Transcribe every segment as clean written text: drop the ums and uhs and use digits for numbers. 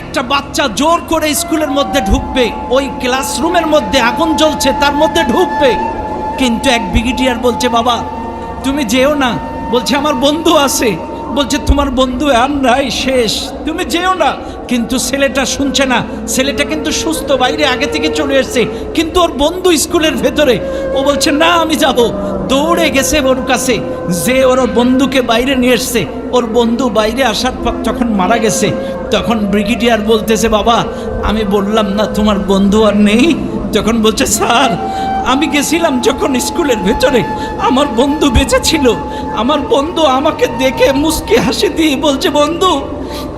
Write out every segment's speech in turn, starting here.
একটা বাচ্চা জোর করে স্কুলের মধ্যে ঢুকবে, ওই ক্লাসরুমের মধ্যে আগুন জ্বলছে তার মধ্যে ঢুকবে, কিন্তু এক ব্রিগেডিয়ার বলছে বাবা তুমি যেও না, বলছে আমার বন্ধু আছে, বলছে তোমার বন্ধু আর নাই, শেষ, তুমি যেও না। কিন্তু ছেলেটা শুনছে না, ছেলেটা কিন্তু সুস্থ, বাইরে আগে থেকে চলে এসছে, কিন্তু ওর বন্ধু স্কুলের ভেতরে, ও বলছে না আমি যাব। দৌড়ে গেছে ওর কাছে, যে ওর বন্ধুকে বাইরে নিয়ে এসছে। ওর বন্ধু বাইরে আসার পর যখন মারা গেছে, তখন ব্রিগেডিয়ার বলতেছে বাবা আমি বললাম না তোমার বন্ধু আর নেই? তখন বলছে স্যার আমি গেছিলাম যখন স্কুলের ভেতরে, আমার বন্ধু বেঁচে ছিল, আমার বন্ধু আমাকে দেখে মুস্কি হাসি দিয়ে বলছে বন্ধু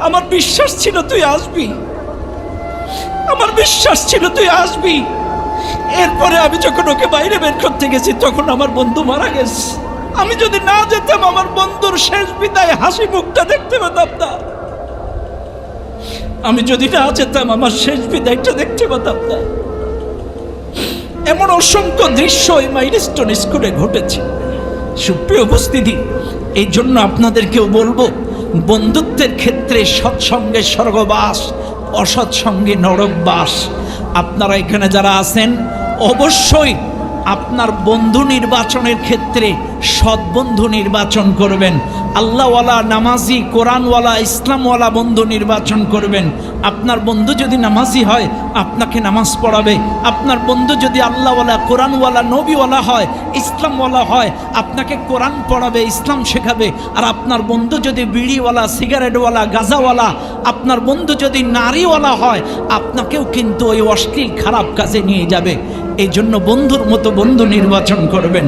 আমার বিশ্বাস ছিল তুই আসবি, আমার বিশ্বাস ছিল তুই আসবি। এরপরে আমি যখন ওকে বাইরে বের করতে গেছি তখন আমার বন্ধু মারা গেছে। আমি যদি না যেতাম আমার বন্ধুর শেষ বিদায় হাসি মুখটা দেখতে পেতাম না, আমি যদি না যেতাম আমার শেষ বিদায়টা দেখতে পেতাম না। এমন অসংখ্য দৃশ্য এই মাইলস্টোন স্কুলে ঘটেছে। সুপ্রিয় উপস্থিতি, এই জন্য আপনাদেরকেও বলবো বন্ধুত্বের ক্ষেত্রে সৎসঙ্গে স্বর্গবাস, অসৎসঙ্গে নরকবাস। আপনারা এখানে যারা আছেন অবশ্যই আপনার বন্ধু নির্বাচনের ক্ষেত্রে সৎ বন্ধু নির্বাচন করবেন, আল্লাহওয়ালা, নামাজি, কোরআনওয়ালা, ইসলামওয়ালা বন্ধু নির্বাচন করবেন। আপনার বন্ধু যদি নামাজি হয় আপনাকে নামাজ পড়াবে, আপনার বন্ধু যদি আল্লাহওয়ালা, কোরআনওয়ালা, নবীওয়ালা হয়, ইসলামওয়ালা হয় আপনাকে কোরআন পড়াবে, ইসলাম শেখাবে। আর আপনার বন্ধু যদি বিড়িওয়ালা, সিগারেটওয়ালা, গাঁজাওয়ালা, আপনার বন্ধু যদি নারীওয়ালা হয় আপনাকেও কিন্তু ওই অশ্লীল খারাপ কাজে নিয়ে যাবে। এই জন্য বন্ধুর মতো বন্ধু নির্বাচন করবেন।